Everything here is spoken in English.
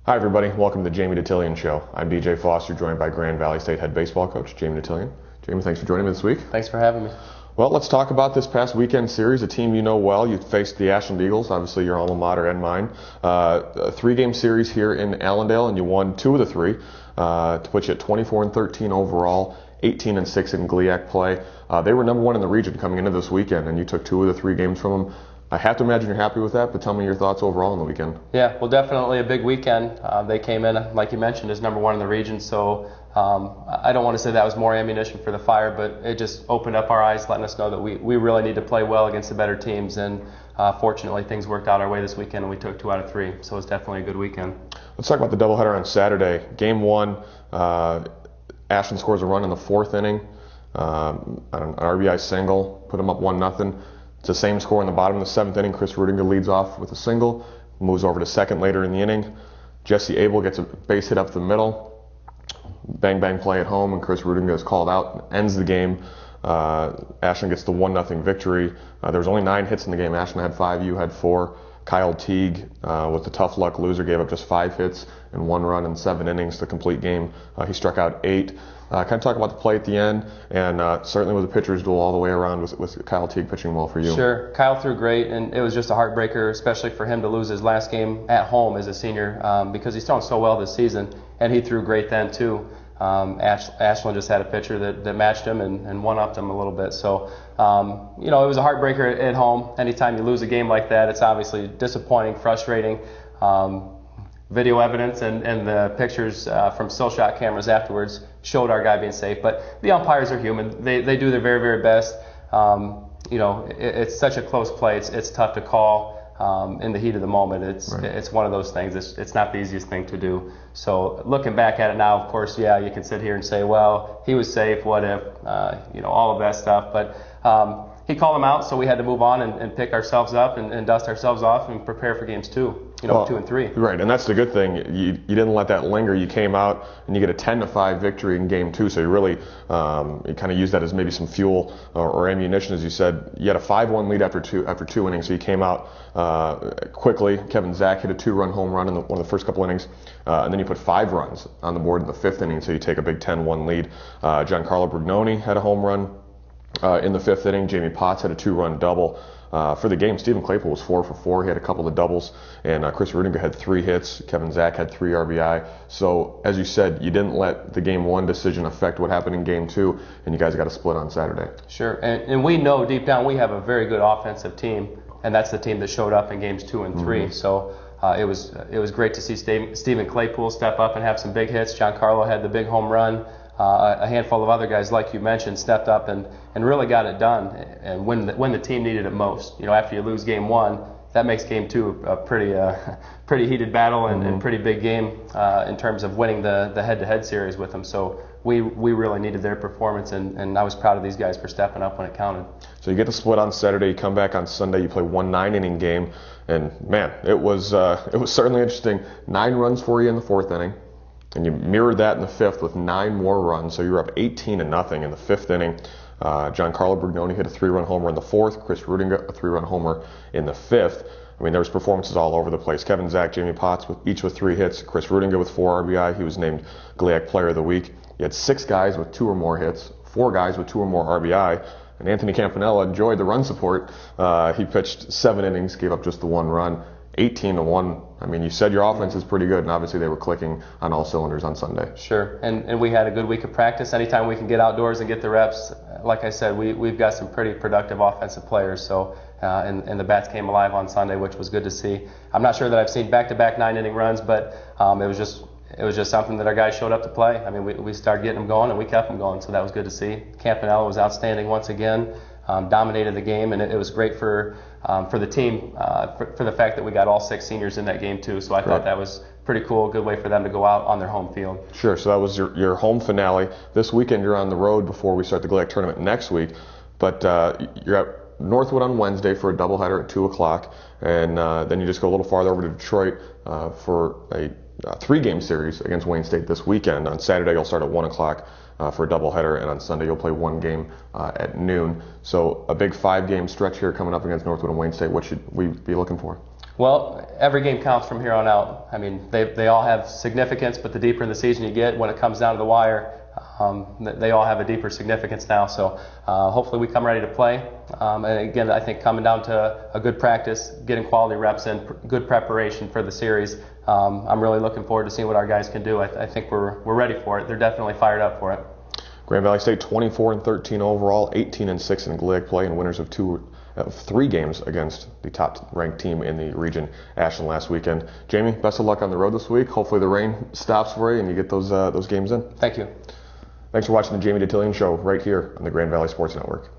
Hi everybody, welcome to the Jamie Detillion Show. I'm BJ Foster, joined by Grand Valley State head baseball coach Jamie Detillion. Jamie, thanks for joining me this week. Thanks for having me. Well, let's talk about this past weekend series, a team you know well. You faced the Ashland Eagles, obviously your alma mater and mine. A three-game series here in Allendale, and you won two of the three to put you at 24-13 overall, 18-6 in GLIAC play. They were number one in the region coming into this weekend, and you took two of the three games from them. I have to imagine you're happy with that, but tell me your thoughts overall on the weekend. Yeah, well, definitely a big weekend. They came in, like you mentioned, as number one in the region, so I don't want to say that was more ammunition for the fire, but it just opened up our eyes, letting us know that we really need to play well against the better teams, and fortunately things worked out our way this weekend, and we took 2 out of 3, so it was definitely a good weekend. Let's talk about the doubleheader on Saturday. Game one, Ashland scores a run in the fourth inning, an RBI single, put them up 1-0. It's the same score in the bottom of the seventh inning. Chris Rudinger leads off with a single, moves over to second later in the inning. Jesse Abel gets a base hit up the middle. Bang, bang play at home, and Chris Rudinger is called out and ends the game. Ashland gets the 1-0 victory. There was only 9 hits in the game. Ashland had 5, you had 4. Kyle Teague, with the tough luck loser, gave up just 5 hits and 1 run in 7 innings to complete game. He struck out 8. Kind of talk about the play at the end, and certainly was a pitcher's duel all the way around with Kyle Teague pitching well for you. Sure, Kyle threw great, and it was just a heartbreaker, especially for him to lose his last game at home as a senior, because he's thrown so well this season, and he threw great then too. Ashland just had a pitcher that matched him and one-upped him a little bit. So, it was a heartbreaker at home. Anytime you lose a game like that, it's obviously disappointing, frustrating. Video evidence and the pictures from still shot cameras afterwards showed our guy being safe. But the umpires are human. They do their very, very best. It's such a close play. It's tough to call in the heat of the moment. It's one of those things. It's not the easiest thing to do. So looking back at it now, of course, yeah, you can sit here and say, well, he was safe, what if, all of that stuff. But he called him out, so we had to move on and pick ourselves up and dust ourselves off and prepare for games 2. 2 and 3. Right, and that's the good thing. You didn't let that linger. You came out and you get a 10-5 victory in game 2. So you really you kind of used that as maybe some fuel or ammunition, as you said. You had a 5-1 lead after two innings, so you came out quickly. Kevin Zach hit a 2-run home run in one of the first couple innings, and then you put 5 runs on the board in the 5th inning, so you take a big 10-1 lead. Giancarlo Brignoni had a home run in the 5th inning. Jamie Potts had a 2-run double. For the game, Stephen Claypool was 4 for 4. He had a couple of doubles, and Chris Rudinger had 3 hits. Kevin Zach had 3 RBI. So, as you said, you didn't let the game 1 decision affect what happened in game 2, and you guys got a split on Saturday. Sure, and we know deep down we have a very good offensive team, and that's the team that showed up in games 2 and 3. Mm-hmm. So it was great to see Stephen Claypool step up and have some big hits. Giancarlo had the big home run. A handful of other guys, like you mentioned, stepped up and really got it done. And when the team needed it most, after you lose game 1, that makes game 2 a pretty heated battle and pretty big game in terms of winning the head-to-head series with them. So we really needed their performance, and I was proud of these guys for stepping up when it counted. So you get the split on Saturday, you come back on Sunday, you play 1 9-inning game, and man, it was certainly interesting. 9 runs for you in the 4th inning. And you mirrored that in the 5th with 9 more runs, so you were up 18-0 in the 5th inning. Giancarlo Brignoni hit a 3-run homer in the 4th. Chris Rudinger a 3-run homer in the 5th. I mean, there was performances all over the place. Kevin Zach, Jamie Potts each with 3 hits. Chris Rudinger with 4 RBI. He was named GLIAC Player of the Week. You had 6 guys with 2 or more hits, 4 guys with 2 or more RBI. And Anthony Campanella enjoyed the run support. He pitched 7 innings, gave up just the 1 run. 18-1. I mean, you said your offense is pretty good, and obviously they were clicking on all cylinders on Sunday. Sure, and we had a good week of practice. Anytime we can get outdoors and get the reps, like I said, we've got some pretty productive offensive players. So, and the bats came alive on Sunday, which was good to see. I'm not sure that I've seen back-to-back 9-inning runs, but it was just something that our guys showed up to play. I mean, we started getting them going, and we kept them going, so that was good to see. Campanella was outstanding once again. Dominated the game, and it was great for the team for the fact that we got all 6 seniors in that game too. So I thought that was pretty cool, good way for them to go out on their home field. Sure. So that was your home finale. This weekend you're on the road before we start the GLIAC tournament next week, but you're at Northwood on Wednesday for a doubleheader at 2 o'clock, and then you just go a little farther over to Detroit for a 3-game series against Wayne State this weekend. On Saturday you'll start at 1 o'clock. For a doubleheader, and on Sunday you'll play 1 game at noon. So a big 5-game stretch here coming up against Northwood and Wayne State. What should we be looking for? Well, every game counts from here on out. I mean, they all have significance, but the deeper in the season you get, when it comes down to the wire, they all have a deeper significance now. So hopefully we come ready to play. And again, I think coming down to a good practice, getting quality reps in, good preparation for the series. I'm really looking forward to seeing what our guys can do. I think we're ready for it. They're definitely fired up for it. Grand Valley State 24-13 overall, 18-6 in GLIAC play, and winners of 3 games against the top-ranked team in the region, Ashland, last weekend. Jamie, best of luck on the road this week. Hopefully the rain stops for you and you get those games in. Thank you. Thanks for watching the Jamie Detillion Show right here on the Grand Valley Sports Network.